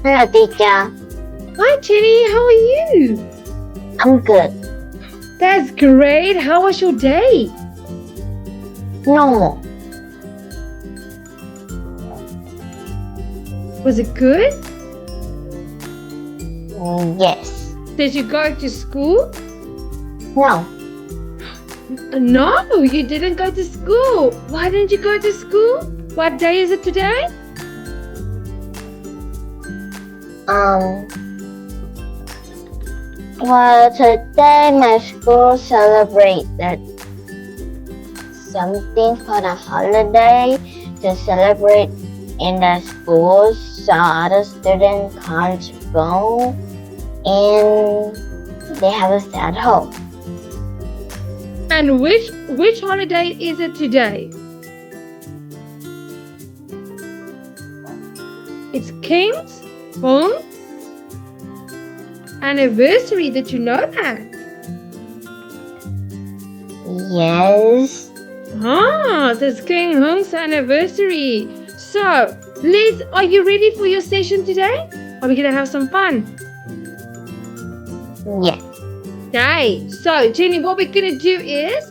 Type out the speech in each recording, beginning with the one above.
Hello, teacher. Hi Jenny, how are you? I'm good. That's great. How was your day? Normal. Was it good? Yes. Did you go to school? No. No, you didn't go to school. Why didn't you go to school? What day is it today? Well, today my school celebrated something for the holiday to celebrate in the school, so other students can't go and they have to stay at home. And which holiday is it today? It's King's Hong anniversary. Did you know that? Yes. It's King Hong's anniversary. So, Liz, are you ready for your session today? Are we gonna have some fun? Yes. Okay, so Jenny, what we're gonna do is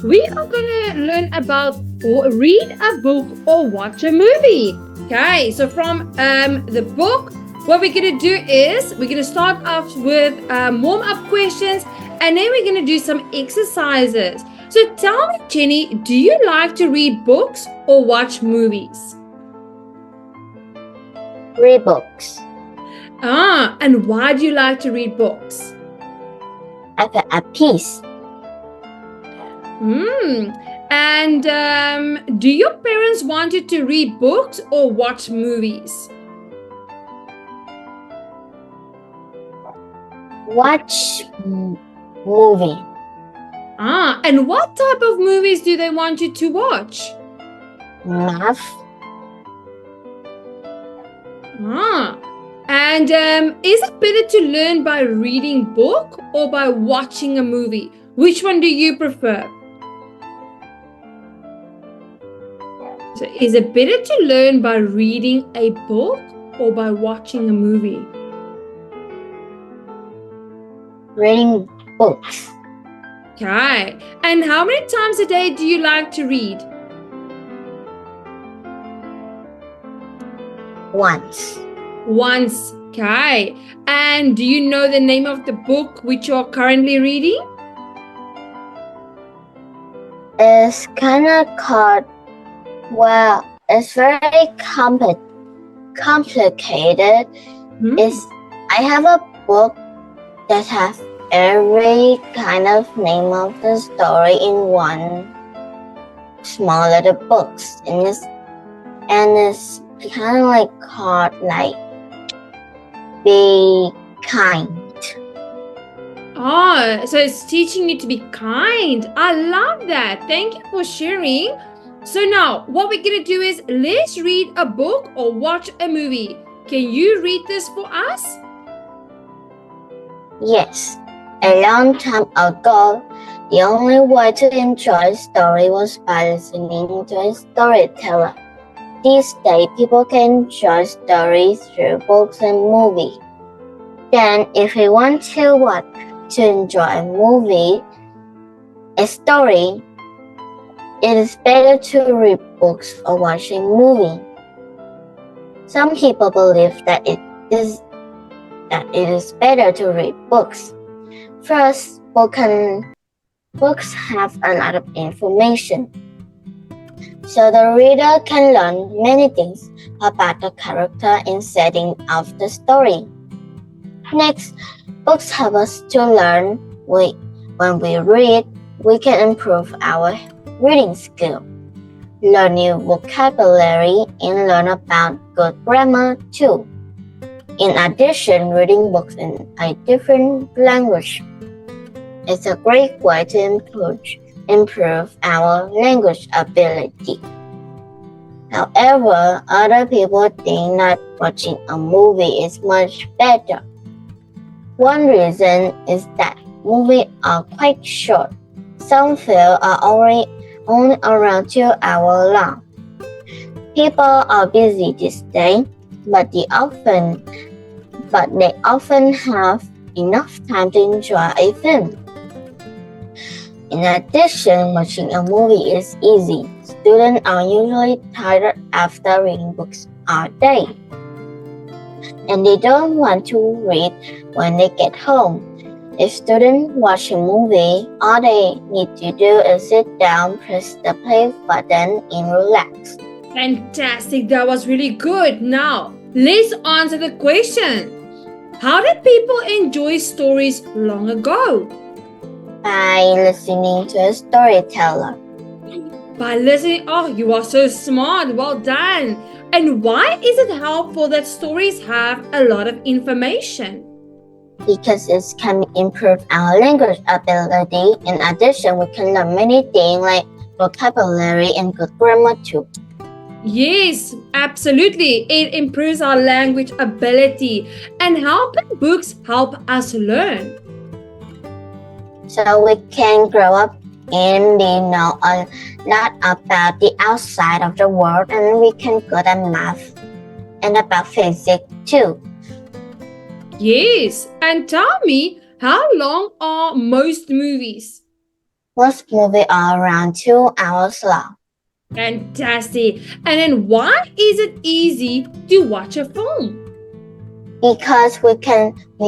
we are gonna learn about or read a book or watch a movie. Okay, so from the book, what we're gonna do is we're gonna start off with warm-up questions, and then we're gonna do some exercises. So tell me, Jenny, do you like to read books or watch movies? Read books. And why do you like to read books? At peace. And do your parents want you to read books or watch movies? Watch movie. And what type of movies do they want you to watch? Math. And is it better to learn by reading book or by watching a movie? Which one do you prefer? So is it better to learn by reading a book or by watching a movie? Reading books. Okay. And how many times a day do you like to read? Once. Once. Okay. And do you know the name of the book which you are currently reading? It's kind of called, well, it's very complicated. I have a book that has every kind of name of the story in one small little books, and it's kind of like called like Be Kind. Oh, so it's teaching you to be kind. I love that. Thank you for sharing. So now what we're going to do is let's read a book or watch a movie. Can you read this for us? Yes. A long time ago, the only way to enjoy a story was by listening to a storyteller. These days, people can enjoy stories through books and movies. Then, if we want to enjoy a movie, a story, it is better to read books or watch a movie. Some people believe that it is better to read books. First, books have a lot of information, so the reader can learn many things about the character and setting of the story. Next, books help us to learn. When we read, we can improve our reading skill, learn new vocabulary, and learn about good grammar too. In addition, reading books in a different language is a great way to improve our language ability. However, other people think that watching a movie is much better. One reason is that movies are quite short. Some films are only around 2 hours long. People are busy this day, but they often but they often have enough time to enjoy a film. In addition, watching a movie is easy. Students are usually tired after reading books all day, and they don't want to read when they get home. If students watch a movie, all they need to do is sit down, press the play button, and relax. Fantastic. That was really good. Now, let's answer the question. How did people enjoy stories long ago? By listening to a storyteller. By listening. Oh, you are so smart. Well done. And why is it helpful that stories have a lot of information? Because it can improve our language ability. In addition, we can learn many things like vocabulary and good grammar too. Yes, absolutely. It improves our language ability. And how can books help us learn? So we can grow up and we know a lot about the outside of the world, and we can good at math and about physics too. Yes, and tell me, how long are most movies? Most movies are around 2 hours long. Fantastic. And then why is it easy to watch a film? Because we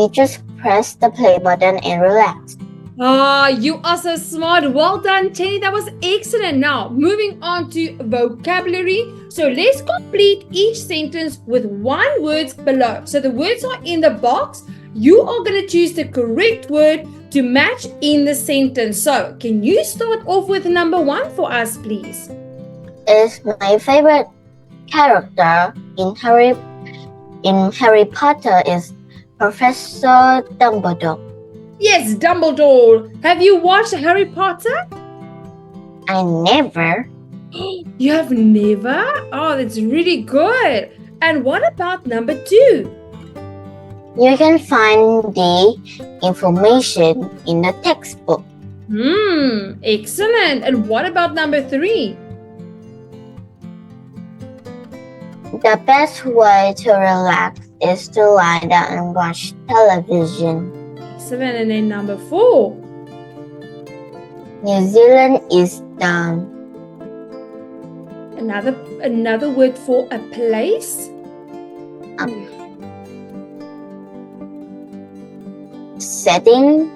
just press the play button and relax. Ah, you are so smart. Well done, Jenny. That was excellent. Now, moving on to vocabulary. So let's complete each sentence with one word below. So the words are in the box. You are going to choose the correct word to match in the sentence. So can you start off with number 1 for us, please? Is my favorite character in Harry Potter is Professor Dumbledore. Yes, Dumbledore. Have you watched Harry Potter? I never. You have never? Oh, that's really good. And what about number 2? You can find the information in the textbook. Excellent. And what about number 3? The best way to relax is to lie down and watch television. Excellent. And then number 4? New Zealand is the Another word for a place? setting.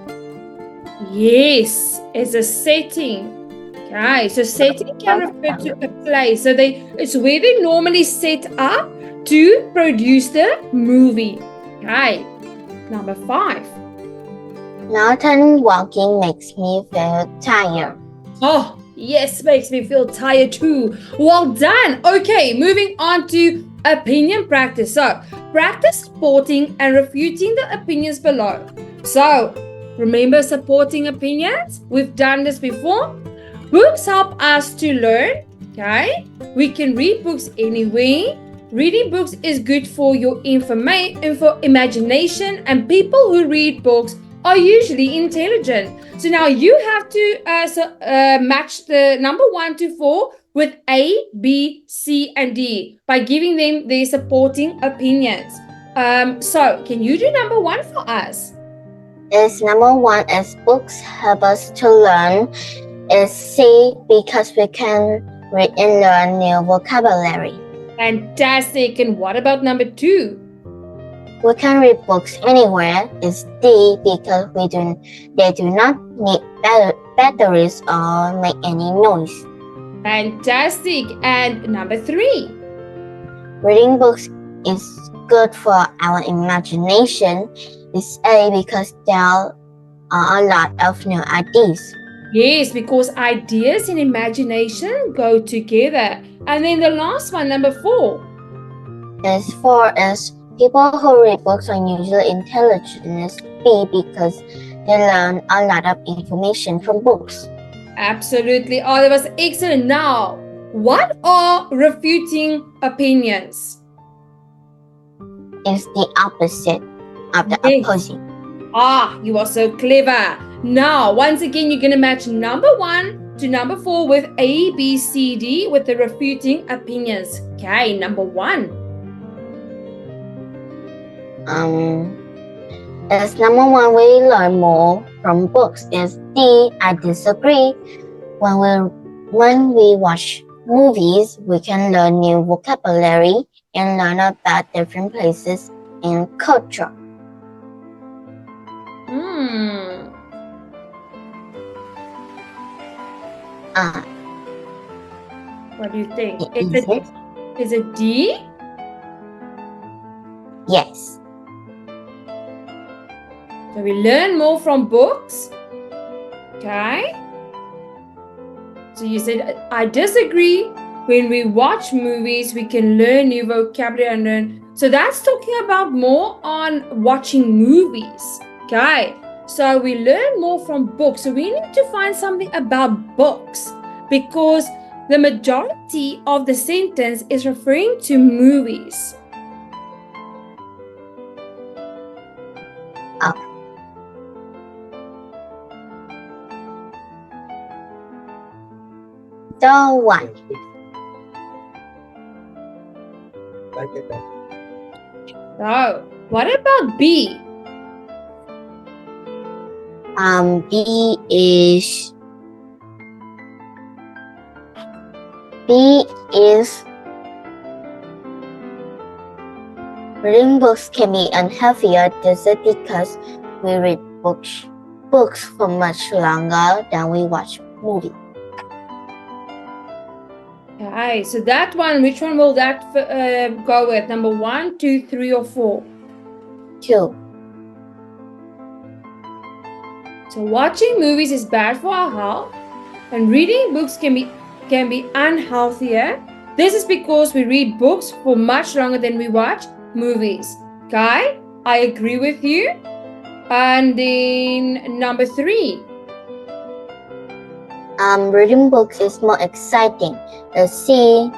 Yes, it's a setting. Okay, so setting can refer to a place. So it's where they normally set up to produce the movie. Okay, number 5. Mountain walking makes me feel tired. Oh, yes, makes me feel tired too. Well done. Okay, moving on to opinion practice. So, practice supporting and refuting the opinions below. So, remember supporting opinions? We've done this before. Books help us to learn. Okay, we can read books anywhere. Reading books is good for your imagination, and people who read books are usually intelligent. So now you have to match the number 1 to 4 with A, B, C, and D by giving them their supporting opinions. So can you do number 1 for us? Is number 1 is books help us to learn. Is C because we can read and learn new vocabulary. Fantastic. And what about number 2? We can read books anywhere. Is D because they do not need batteries or make any noise. Fantastic. And number 3? Reading books is good for our imagination. Is A because there are a lot of new ideas. Yes, because ideas and imagination go together. And then the last one, number 4. Is 4 is people who read books are usually intelligent. Is B because they learn a lot of information from books. Absolutely. Oh, that was excellent. Now, what are refuting opinions? Is the opposite of the Yes. opposing. Ah, you are so clever. Now, once again, you're going to match number 1 to number 4 with A, B, C, D with the refuting opinions. Okay, number 1. As number one, we learn more from books. Is D, I disagree. When we watch movies, we can learn new vocabulary and learn about different places and culture. What do you think? Is Is it D? Yes. So we learn more from books. Okay. So you said, I disagree. When we watch movies, we can learn new vocabulary and learn. So that's talking about more on watching movies. Okay. So we learn more from books. So we need to find something about books because the majority of the sentence is referring to movies. So one. So what about B? B is reading books can be unhealthier. This is because we read books for much longer than we watch movies. Okay, so that one, which one will that go with? Number 1, 2, 3, or 4? 2. So watching movies is bad for our health, and reading books can be unhealthier. This is because we read books for much longer than we watch movies. Okay, I agree with you. And then number 3. Reading books is more exciting. C,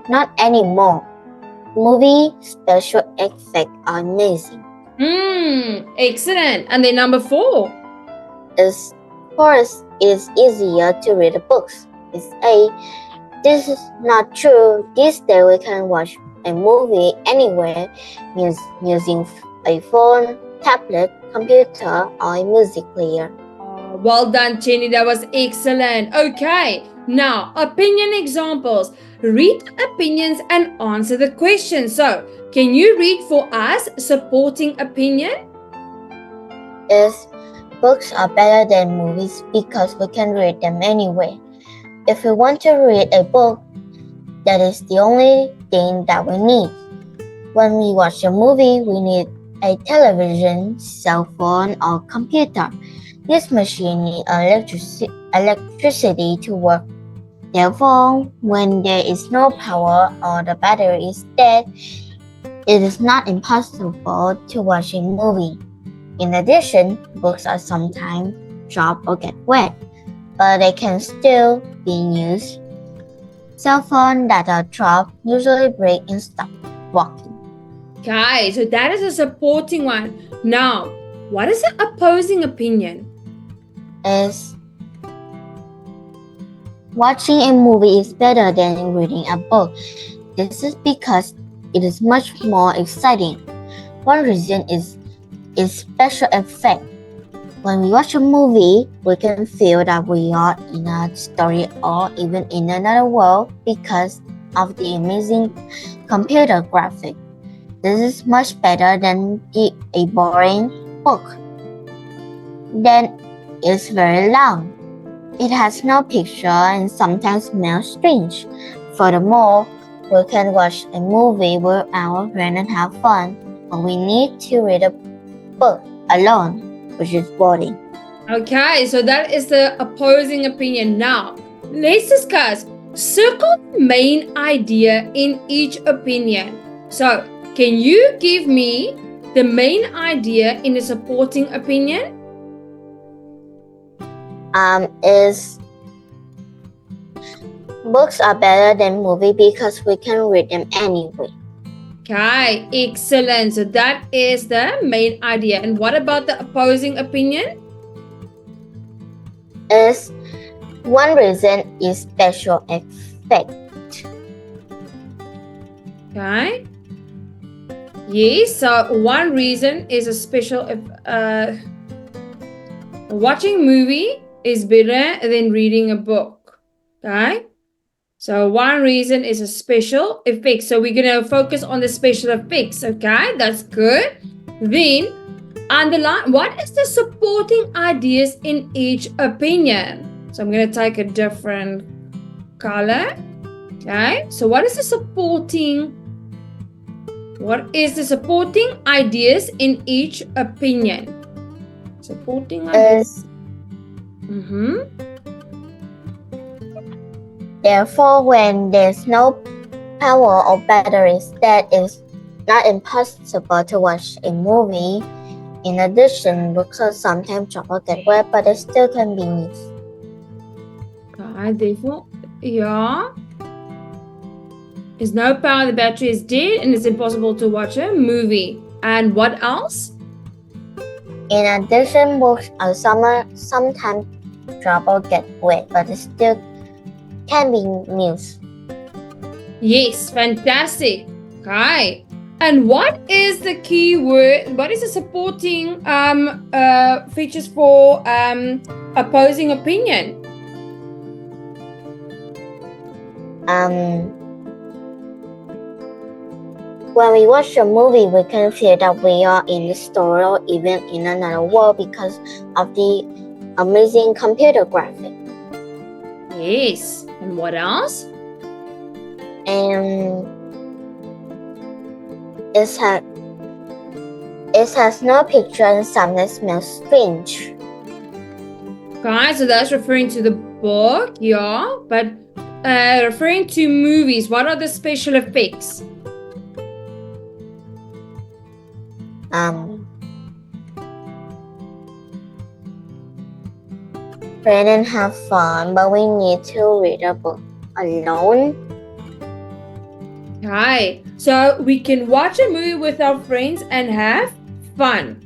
not anymore. Movie special effects are amazing. Excellent. And then number 4. First, it's easier to read the books. It's A. This is not true. This day we can watch a movie anywhere using a phone, tablet, computer, or a music player. Well done, Jenny. That was excellent. Okay, now opinion examples. Read opinions and answer the question. So, can you read for us supporting opinion? Yes, books are better than movies because we can read them anywhere. If we want to read a book, that is the only thing that we need. When we watch a movie, we need a television, cell phone, or computer. This machine needs electricity to work. Therefore, when there is no power or the battery is dead, it is not impossible to watch a movie. In addition, books are sometimes drop or get wet, but they can still be used. Cell phones that are dropped usually break and stop working. Okay, so that is a supporting one. Now, what is the opposing opinion? Is watching a movie is better than reading a book. This is because it is much more exciting. One reason is special effect. When we watch a movie, we can feel that we are in a story or even in another world because of the amazing computer graphic. This is much better than a boring book. Then it's very long. It has no picture and sometimes smells strange. Furthermore, we can watch a movie with our friends and have fun, but we need to read a book alone, which is boring. Okay, so that is the opposing opinion. Now, let's discuss. Circle the main idea in each opinion. So, can you give me the main idea in a supporting opinion? Is books are better than movie because we can read them anyway. Okay, excellent. So that is the main idea. And what about the opposing opinion? Is one reason is special effect. Okay. Yes, so one reason is a special watching movie is better than reading a book. Okay? So one reason is a special effects. So we're gonna focus on the special effects. Okay, that's good. Then underline what is the supporting ideas in each opinion. So I'm gonna take a different color. Okay, so what is the supporting ideas in each opinion? Supporting ideas. Mm-hmm. Therefore, when there's no power or batteries, that is not impossible to watch a movie. In addition, books are sometimes trouble get wet, but they still can be used. Therefore, yeah. There's no power, the battery is dead, and it's impossible to watch a movie. And what else? In addition, books are sometimes trouble get wet, but they still can be used. Yes, fantastic. Okay. And what is the key word? What is the supporting features for opposing opinion? When we watch a movie, we can feel that we are in the story or even in another world because of the amazing computer graphic. Yes. And what else? And it has no picture and sometimes smells strange. Okay, so that's referring to the book, yeah. But referring to movies, what are the special effects? Friend and have fun, but we need to read a book alone. Okay, so we can watch a movie with our friends and have fun.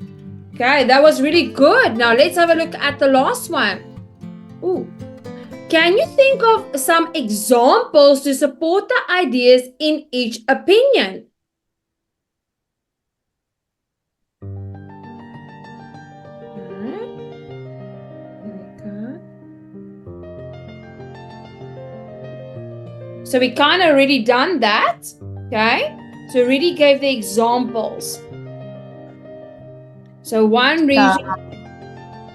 Okay, that was really good. Now let's have a look at the last one. Ooh. Can you think of some examples to support the ideas in each opinion? So we kind of already done that, okay? So already gave the examples. So one reason,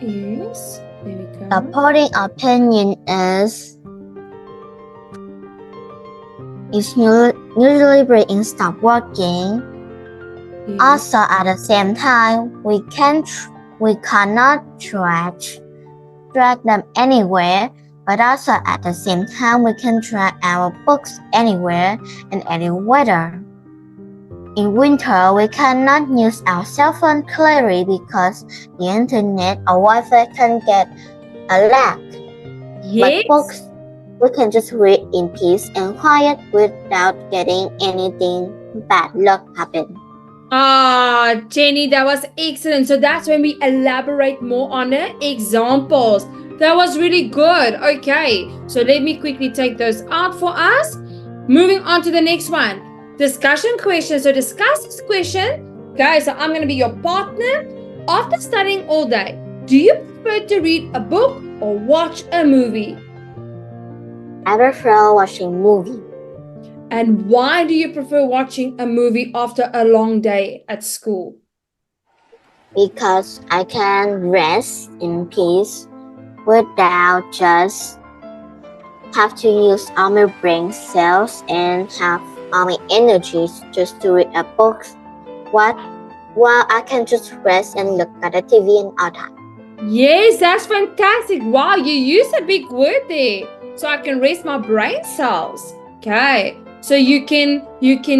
yes, there we go. Supporting opinion is usually brain stop working. Yes. Also, at the same time, we cannot drag them anywhere. But also at the same time, we can drag our books anywhere in any weather. In winter, we cannot use our cell phone clearly because the internet or Wi-Fi can get a lag. Yes. But books, we can just read in peace and quiet without getting anything bad luck happen. Jenny, that was excellent. So that's when we elaborate more on the examples. That was really good. Okay, so let me quickly take those out for us. Moving on to the next one. Discussion question. So discuss this question. Guys, so I'm going to be your partner. After studying all day, do you prefer to read a book or watch a movie? I prefer watching a movie. And why do you prefer watching a movie after a long day at school? Because I can rest in peace without just have to use all my brain cells and have all my energies just to read a book. While I can just rest and look at the TV and all that. Yes, that's fantastic. Wow, you use a big word there. So I can rest my brain cells. Okay. So you can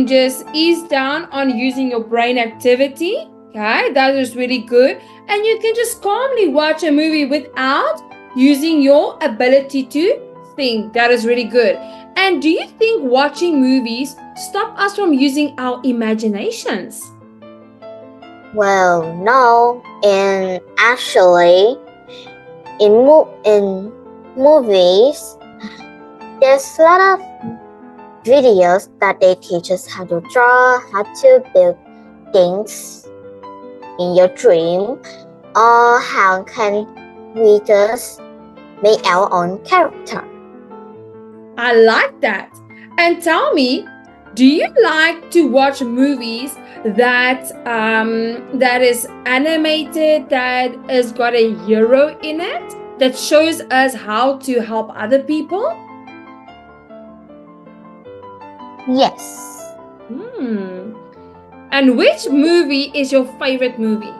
just ease down on using your brain activity. Okay, that is really good. And you can just calmly watch a movie without using your ability to think. That is really good. And do you think watching movies stop us from using our imaginations? Well, no. And actually, in movies, there's a lot of videos that they teach us how to draw, how to build things in your dream, or how can we just make our own character? I like that. And tell me, do you like to watch movies that is animated, that has got a hero in it, that shows us how to help other people? Yes. And which movie is your favorite movie?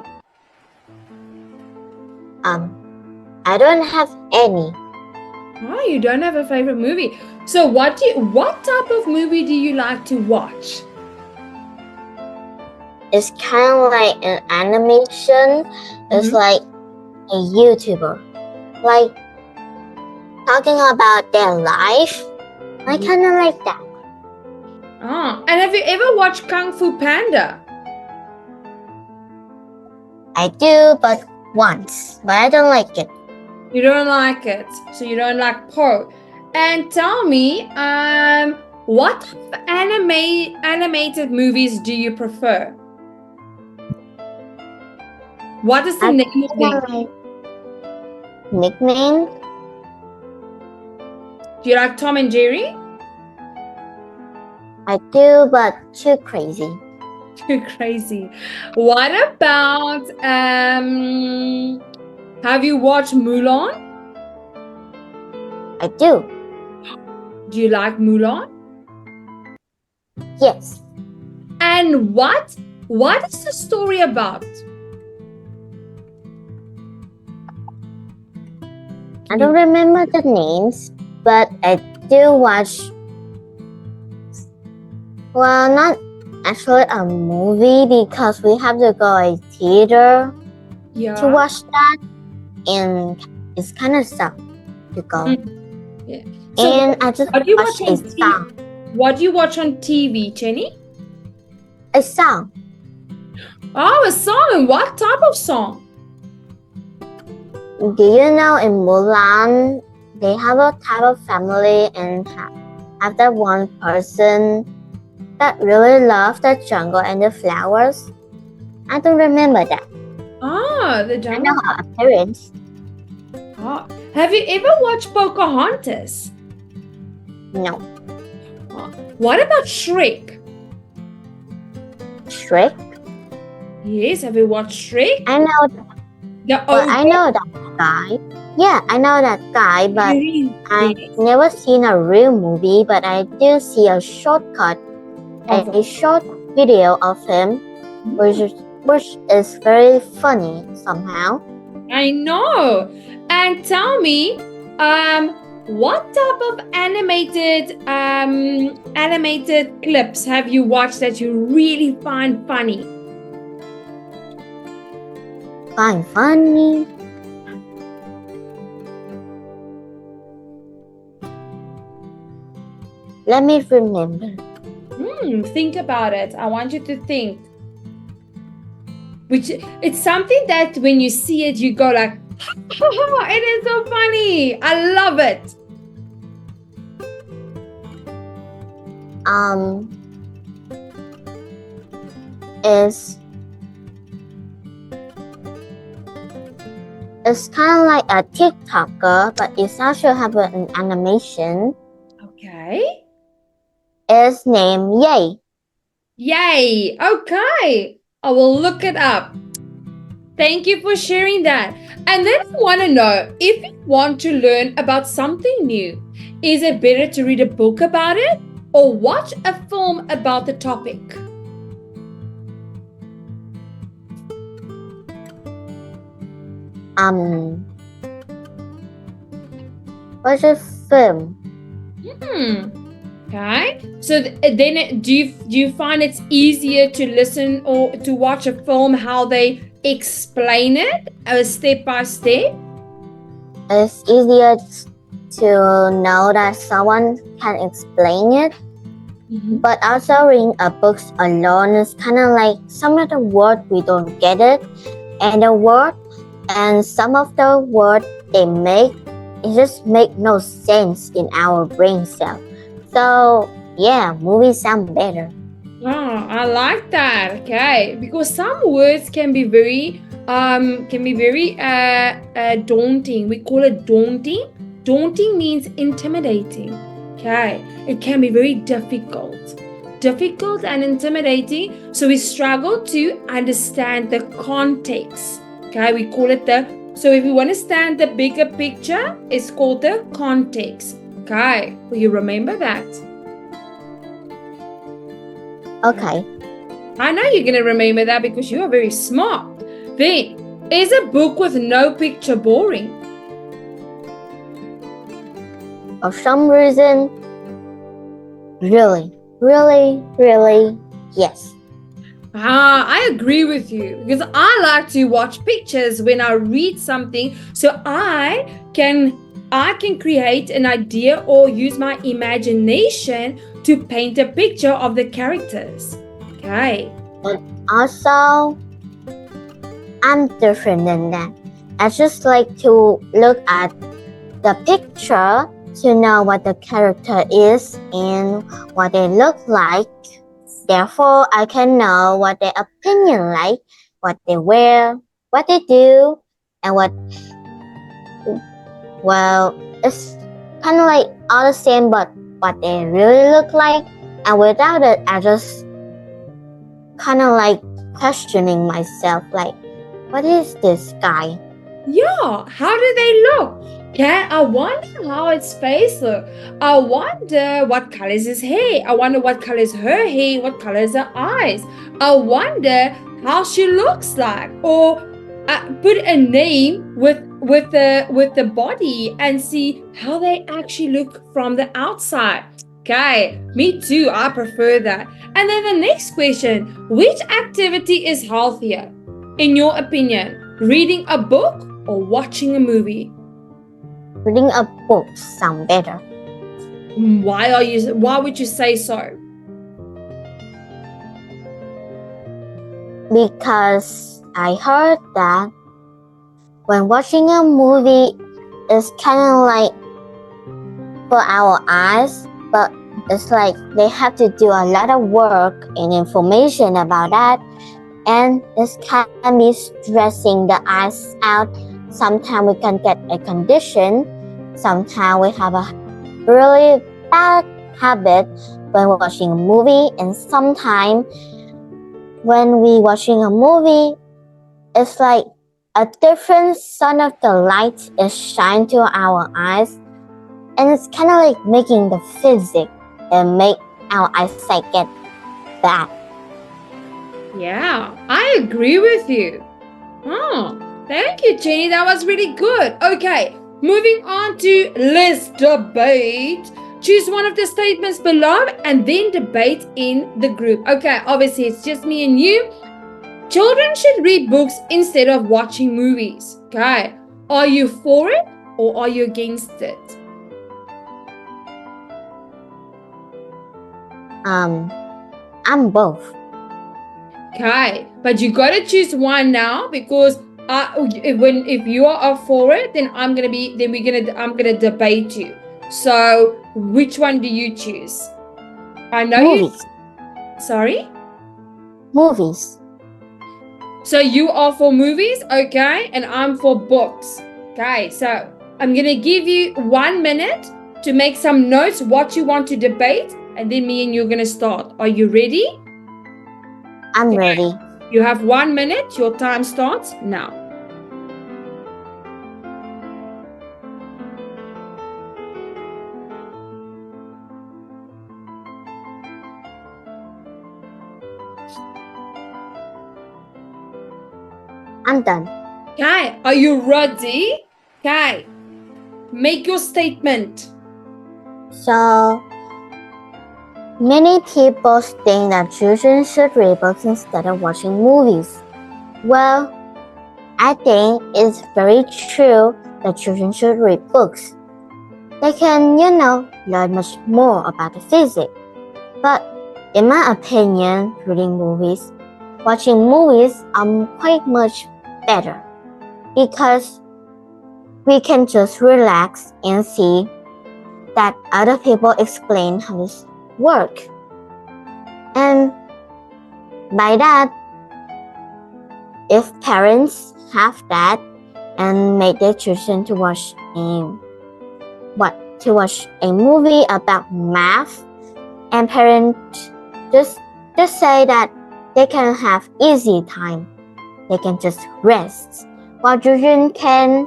I don't have any. Oh, you don't have a favorite movie. So what type of movie do you like to watch? It's kind of like an animation. It's like a YouTuber, like talking about their life. I kind of like that. Oh, and have you ever watched Kung Fu Panda? I do, but once, but I don't like it. You don't like it, so you don't like Po. And tell me, what type of animated movies do you prefer? What is the name of them? Nickname? Do you like Tom and Jerry? I do, but too crazy. Too crazy. What about have you watched Mulan? I do. Do you like Mulan? Yes. And what is the story about? I don't remember the names, but I do watch. Well, not actually a movie, because we have to go to theater to watch that, and it's kind of sad to go. Yeah. So and I just what do you watch watch on a song. What do you watch on TV, Jenny? A song. Oh, a song. What type of song? Do you know in Mulan, they have a type of family and have that one person that really loves the jungle and the flowers? I don't remember that. Ah, the I jungle. know her appearance. Ah. Have you ever watched Pocahontas? No. What about Shrek? Shrek? Yes, have you watched Shrek? I know. I know that guy. Yeah, I know that guy, but I've never seen a real movie, but I do see a shortcut, a short video of him, which is very funny somehow. I know. And tell me, what type of animated clips have you watched that you really find funny? Find funny? Let me remember. Think about it. I want you to think. It's something that when you see it, you go like, it is so funny. I love it. It's kind of like a TikToker, but it's also have an animation. Okay. It's named Yay. Yay. Okay. I will look it up. Thank you for sharing that. And then I want to know, if you want to learn about something new, is it better to read a book about it or watch a film about the topic? Watch a film. Okay. So then do you find it's easier to listen or to watch a film how they explain it step by step? It's easier to know that someone can explain it. But also reading a book alone is kind of like some of the word we don't get it, and some of the word they make, it just make no sense in our brain cell. So yeah, movies sound better. Oh, I like that. Okay, because some words can be very daunting. We call it daunting. Daunting means intimidating. Okay, it can be very difficult and intimidating. So we struggle to understand the context. Okay, we call it the. So if you understand the bigger picture, it's called the context. Okay, will you remember that? Okay. I know you're going to remember that because you are very smart. Then, is a book with no picture boring? For some reason, really, yes. I agree with you because I like to watch pictures when I read something so I can create an idea or use my imagination to paint a picture of the characters. Okay. And also, I'm different than that. I just like to look at the picture to know what the character is and what they look like. Therefore, I can know what their opinion like, what they wear, what they do, and it's kind of like all the same, but what they really look like. And without it, I just kind of like questioning myself, like, what is this guy? Yeah, how do they look? Okay, I wonder how its face look. I wonder what color is his hair. I wonder what color is her hair, what color is her eyes. I wonder how she looks like. Or put a name with the body and see how they actually look from the outside. Okay, me too. I prefer that. And then the next question, which activity is healthier in your opinion? Reading a book or watching a movie? Reading a book sound better. Why would you say so? Because I heard that when watching a movie it's kind of like for our eyes, but it's like they have to do a lot of work and information about that, and this can be stressing the eyes out. Sometimes we can get a condition, sometimes we have a really bad habit when watching a movie, and sometimes when we watching a movie it's like a different sun of the light is shine to our eyes, and it's kind of like making the physics and make our eyesight get bad. Yeah, I agree with you. Oh, thank you, Jenny. That was really good. Okay, moving on to let's debate. Choose one of the statements below and then debate in the group. Okay, obviously it's just me and you. Children should read books instead of watching movies. Okay, are you for it or are you against it? I'm both. Okay, but you gotta choose one now because if you are for it, then I'm gonna debate you. So which one do you choose? I know Movies. Sorry. Movies. So you are for movies, okay, and I'm for books. Okay, so I'm gonna give you 1 minute to make some notes what you want to debate, and then me and you're gonna start. Are you ready? I'm ready. You have 1 minute. Your time starts now. I'm done. Okay, are you ready? Okay, make your statement. So, many people think that children should read books instead of watching movies. Well, I think it's very true that children should read books. They can, learn much more about the physics. But in my opinion, watching movies are quite much better because we can just relax and see that other people explain how this works. And By that, if parents have that and make their children to watch a movie about math, and parents just say that they can have easy time, they can just rest, while children can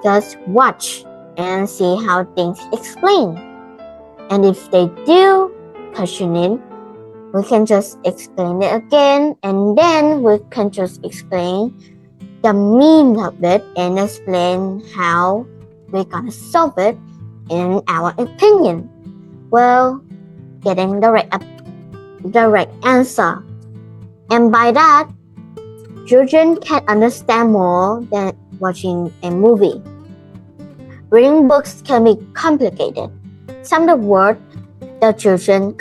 just watch and see how things explain. And if they do question it, we can just explain it again, and then we can just explain the meaning of it and explain how we're gonna solve it in our opinion. Well, getting the right answer. And by that, children can understand more than watching a movie. Reading books can be complicated. Some of the words the children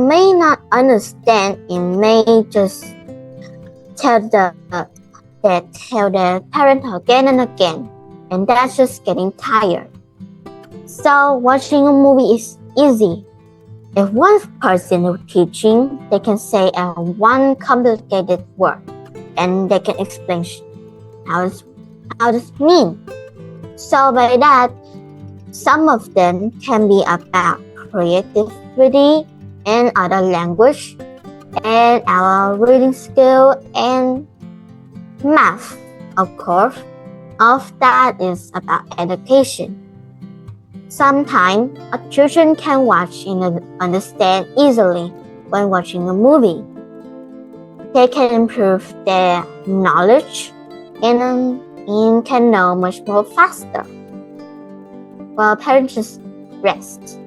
may not understand and may just tell their parent again and again, and that's just getting tired. So watching a movie is easy. If one person is teaching, they can say one complicated word, and they can explain how does it mean. So by that, some of them can be about creativity and other language, and our reading skill and math, of course. All of that is about education. Sometimes children can watch and understand easily when watching a movie. They can improve their knowledge and can know much more faster, while parents just rest.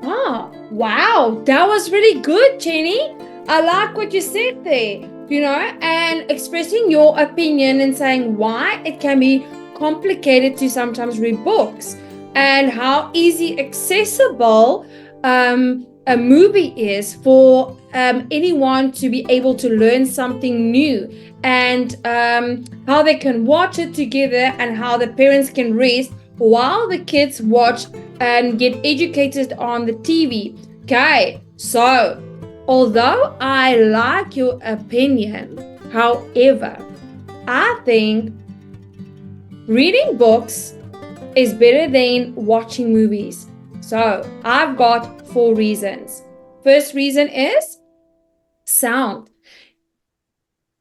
Ah, wow, that was really good, Jenny. I like what you said there, and expressing your opinion and saying why it can be complicated to sometimes read books and how easy accessible a movie is for anyone to be able to learn something new, and how they can watch it together and how the parents can rest while the kids watch and get educated on the TV. Okay, so although I like your opinion, however, I think reading books is better than watching movies. So I've got 4 reasons. First reason is sound.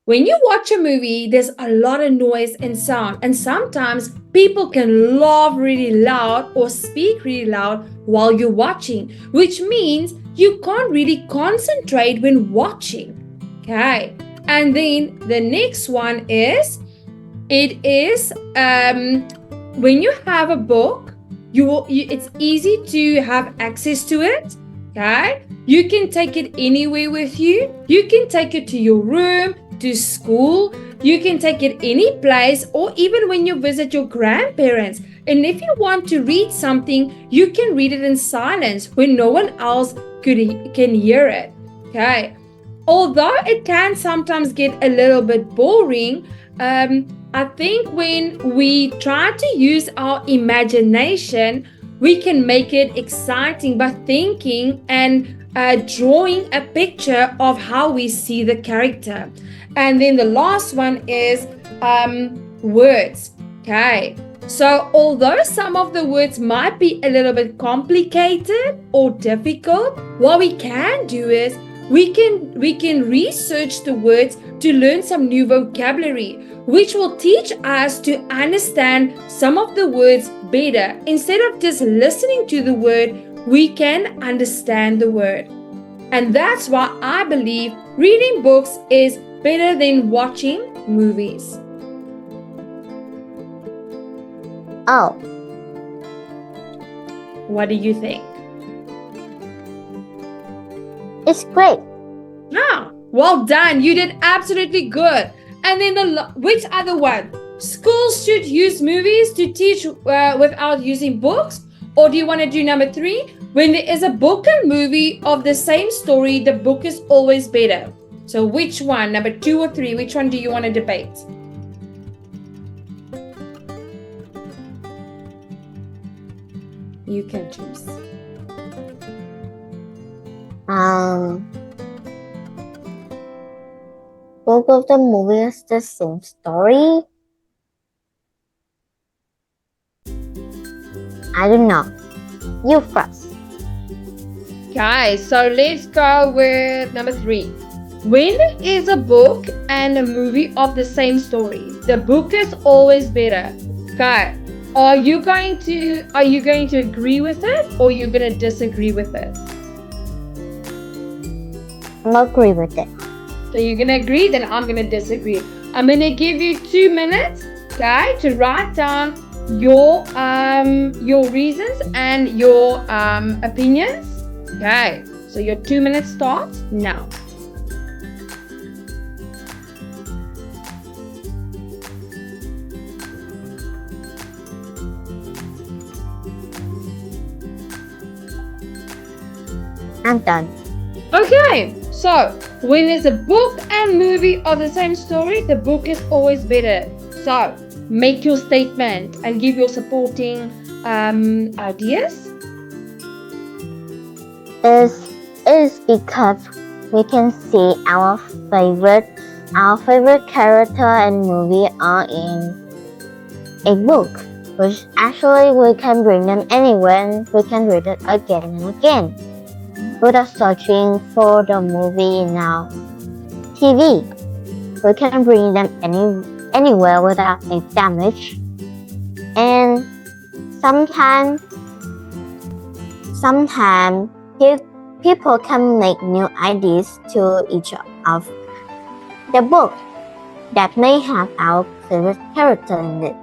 When you watch a movie, there's a lot of noise and sound, and sometimes people can laugh really loud or speak really loud while you're watching, which means you can't really concentrate when watching. Okay, and then the next one is when you have a book, it's easy to have access to it. Okay, you can take it anywhere with you. You can take it to your room, to school, you can take it any place, or even when you visit your grandparents. And if you want to read something, you can read it in silence when no one else can hear it. Okay, although it can sometimes get a little bit boring, I think when we try to use our imagination, we can make it exciting by thinking and drawing a picture of how we see the character. And then the last one is words. Okay, so although some of the words might be a little bit complicated or difficult, what we can do is we can research the words to learn some new vocabulary, which will teach us to understand some of the words better. Instead of just listening to the word, we can understand the word. And that's why I believe reading books is better than watching movies. Oh, what do you think? It's great. Ah, well done. You did absolutely good. And then which other one? Schools should use movies to teach without using books? Or do you want to do number 3? When there is a book and movie of the same story, the book is always better. So which one, number 2 or 3, which one do you want to debate? You can choose. book of the movie is the same story? I don't know. You first. Okay, so let's go with number 3. When is a book and a movie of the same story? The book is always better. Okay. Are you going to agree with it, or are you going to disagree with it? I agree with it. So you're going to agree, then I'm going to disagree. I'm going to give you 2 minutes, okay, to write down your reasons and your opinions. Okay, so your 2 minutes starts now. I'm done. Okay, so when there's a book and movie of the same story, the book is always better. So make your statement and give your supporting ideas. It is because we can see our favorite character and movie are in a book, which actually we can bring them anywhere and we can read it again and again without searching for the movie in our TV. We can bring them anywhere without any damage. And sometimes people can make new ideas to each of the book that may have our favorite character in it.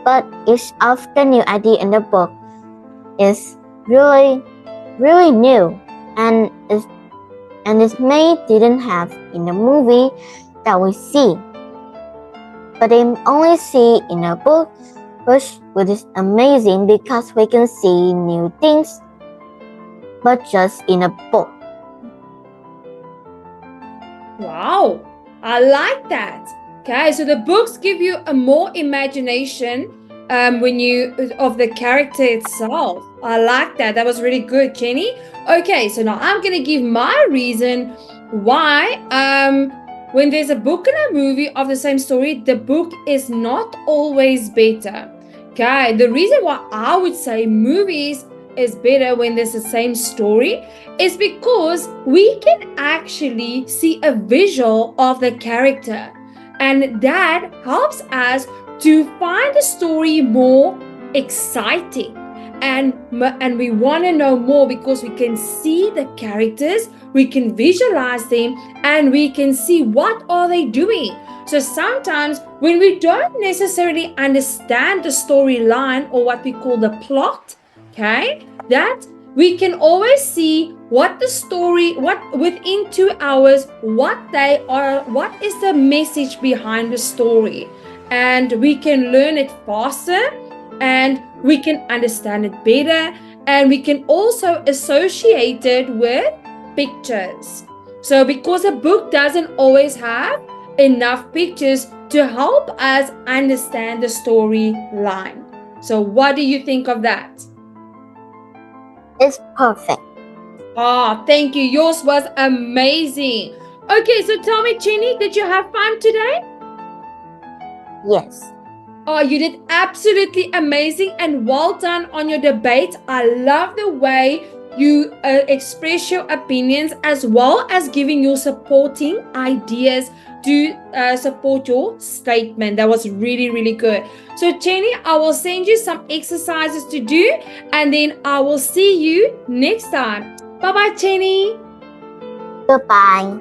But each of the new idea in the book is really new, and it may didn't have in the movie that we see, but they only see in a book, which is amazing because we can see new things, but just in a book. Wow, I like that. Okay, so the books give you a more imagination of the character itself. I like that. That was really good, Jenny. Okay, so now I'm gonna give my reason why when there's a book and a movie of the same story, the book is not always better. Okay, the reason why I would say movies is better when there's the same story is because we can actually see a visual of the character, and that helps us to find the story more exciting, and we want to know more because we can see the characters, we can visualize them, and we can see what are they doing. So sometimes when we don't necessarily understand the storyline or what we call the plot, okay, that we can always see what the story, what within 2 hours, what they are, what is the message behind the story, and we can learn it faster, and we can understand it better, and we can also associate it with pictures. So because a book doesn't always have enough pictures to help us understand the storyline. So what do you think of that? It's perfect. Oh, thank you. Yours was amazing. Okay, so tell me, Jenny, did you have fun today? Yes. Oh, you did absolutely amazing, and well done on your debate. I love the way you express your opinions as well as giving your supporting ideas to support your statement. That was really, really good. So, Jenny, I will send you some exercises to do, and then I will see you next time. Bye-bye, Jenny. Goodbye.